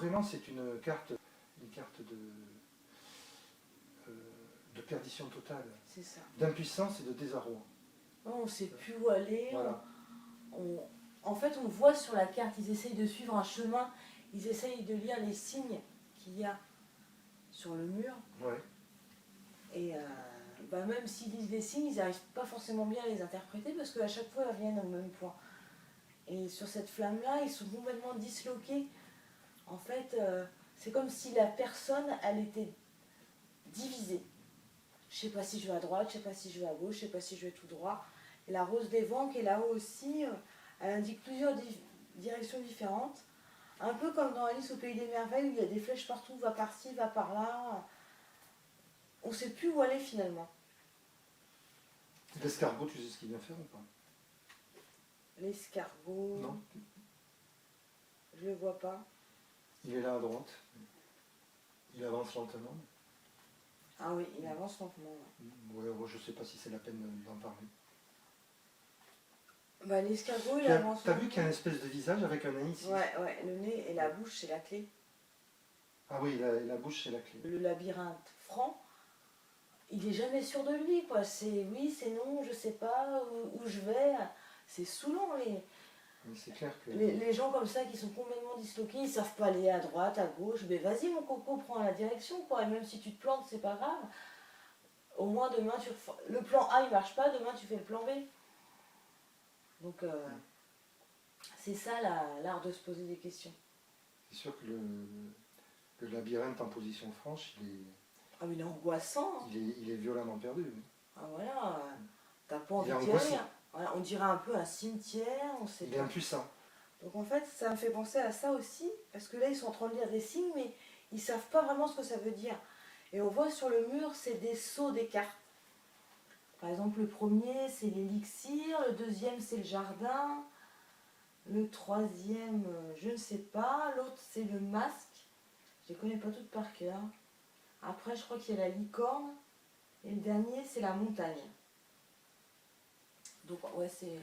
vraiment, c'est une carte de perdition totale, C'est ça. d'impuissance et de désarroi. On ne sait plus où aller. Voilà. En fait, on voit sur la carte, ils essayent de suivre un chemin, ils essayent de lire les signes qu'il y a sur le mur. Ouais. Et même s'ils lisent les signes, ils n'arrivent pas forcément bien à les interpréter parce qu'à chaque fois, ils reviennent au même point. Et sur cette flamme-là, ils sont complètement disloqués. En fait, c'est comme si la personne, elle était divisée. Je ne sais pas si je vais à droite, je ne sais pas si je vais à gauche, je ne sais pas si je vais tout droit. Et la rose des vents qui est là-haut aussi, elle indique plusieurs directions différentes. Un peu comme dans Alice au Pays des Merveilles où il y a des flèches partout, va par-ci, va par-là. On ne sait plus où aller finalement. L'escargot, tu sais ce qu'il vient faire ou pas? L'escargot... Non. Je le vois pas. Il est là à droite. Il avance lentement. Ah oui, il avance lentement. Ouais, je ne sais pas si c'est la peine d'en parler. L'escargot, il avance. T'as vu qu'il y a une espèce de visage avec un nez ici? Ouais, le nez et la bouche, c'est la clé. Ah oui, la bouche, c'est la clé. Le labyrinthe franc, il est jamais sûr de lui, quoi. C'est oui, c'est non, je sais pas où je vais. C'est saoulant, c'est clair que... les gens comme ça qui sont complètement disloqués, ils savent pas aller à droite, à gauche. Mais vas-y, mon coco, prends la direction, quoi. Et même si tu te plantes, c'est pas grave. Au moins, demain, le plan A, il marche pas, demain, tu fais le plan B. Donc, c'est ça l'art de se poser des questions. C'est sûr que le labyrinthe en position franche, Ah, mais il est angoissant. Il est violemment perdu. Oui. Ah voilà, t'as pas envie de dire rien. Voilà, on dirait un peu un cimetière. Il est impuissant. Donc en fait, ça me fait penser à ça aussi, parce que là, ils sont en train de lire des signes, mais ils savent pas vraiment ce que ça veut dire. Et on voit sur le mur, c'est des sceaux des cartes. Par exemple, le premier, c'est l'élixir, le deuxième, c'est le jardin, le troisième, je ne sais pas, l'autre, c'est le masque. Je les connais pas toutes par cœur. Après, je crois qu'il y a la licorne, et le dernier, c'est la montagne. Donc, ouais, c'est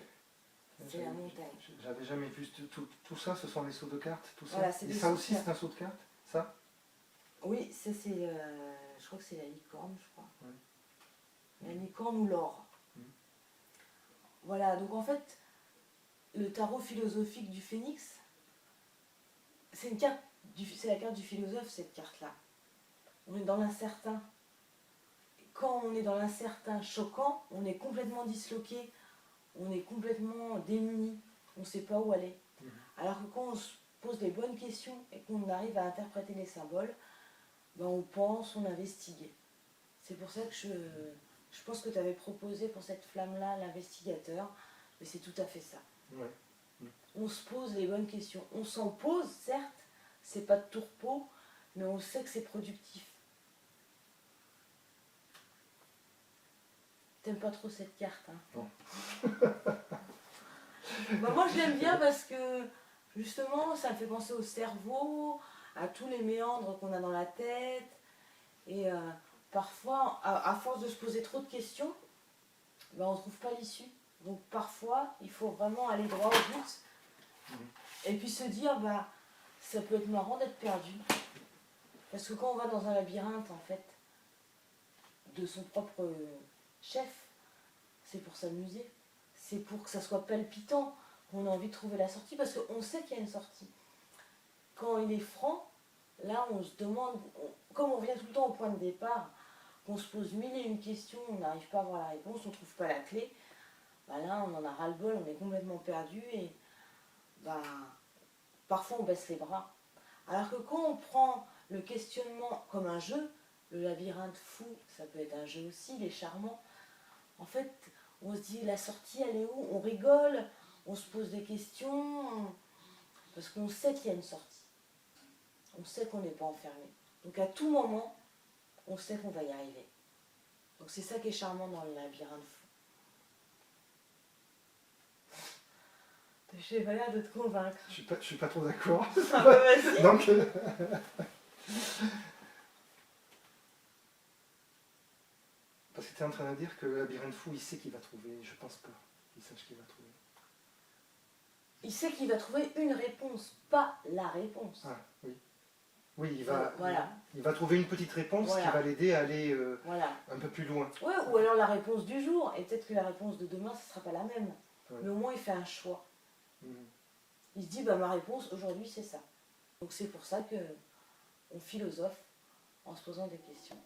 la montagne. J'avais jamais vu tout ça, ce sont les sceaux de cartes, tout ça. Voilà, et ça aussi, c'est un sceau de cartes, ça? Oui, c'est, je crois que c'est la licorne, je crois. Oui. La licorne ou l'or. Voilà, donc en fait, le tarot philosophique du phénix, c'est la carte du philosophe, cette carte-là. On est dans l'incertain. Quand on est dans l'incertain choquant, on est complètement disloqué, on est complètement démuni, on ne sait pas où aller. Alors que quand on se pose les bonnes questions et qu'on arrive à interpréter les symboles, on pense, on investigue. C'est pour ça que je pense que tu avais proposé pour cette flamme-là l'investigateur, mais c'est tout à fait ça. Ouais. On se pose les bonnes questions. On s'en pose, certes, c'est pas de tourpeau, mais on sait que c'est productif. T'aimes pas trop cette carte, hein? Non. Moi je l'aime bien parce que justement ça me fait penser au cerveau, à tous les méandres qu'on a dans la tête. Et parfois, à force de se poser trop de questions, on ne trouve pas l'issue. Donc parfois, il faut vraiment aller droit au but. Et puis se dire, ça peut être marrant d'être perdu. Parce que quand on va dans un labyrinthe, en fait, de son propre chef, c'est pour s'amuser. C'est pour que ça soit palpitant, qu'on a envie de trouver la sortie, parce qu'on sait qu'il y a une sortie. Quand il est franc, là on se demande, comme on revient tout le temps au point de départ, qu'on se pose mille et une questions, on n'arrive pas à avoir la réponse, on ne trouve pas la clé, là on en a ras-le-bol, on est complètement perdu et parfois on baisse les bras. Alors que quand on prend le questionnement comme un jeu, le labyrinthe fou, ça peut être un jeu aussi, il est charmant. En fait, on se dit la sortie elle est où? On rigole, on se pose des questions, parce qu'on sait qu'il y a une sortie. On sait qu'on n'est pas enfermé. Donc à tout moment, on sait qu'on va y arriver. Donc c'est ça qui est charmant dans le labyrinthe fou. Je n'ai pas l'air de te convaincre. Je suis pas trop d'accord. Ah bah vas-y. Donc, parce que tu es en train de dire que le labyrinthe fou, il sait qu'il va trouver. Je pense pas qu'il sache qu'il va trouver. Il sait qu'il va trouver une réponse, pas la réponse. Ah, oui. Oui, Voilà. il va trouver une petite réponse Voilà. qui va l'aider à aller Voilà. un peu plus loin. Ouais, ou alors la réponse du jour, et peut-être que la réponse de demain, ce ne sera pas la même. Ouais. Mais au moins, il fait un choix. Mhm. Il se dit, bah, ma réponse aujourd'hui, c'est ça. Donc c'est pour ça que on philosophe en se posant des questions.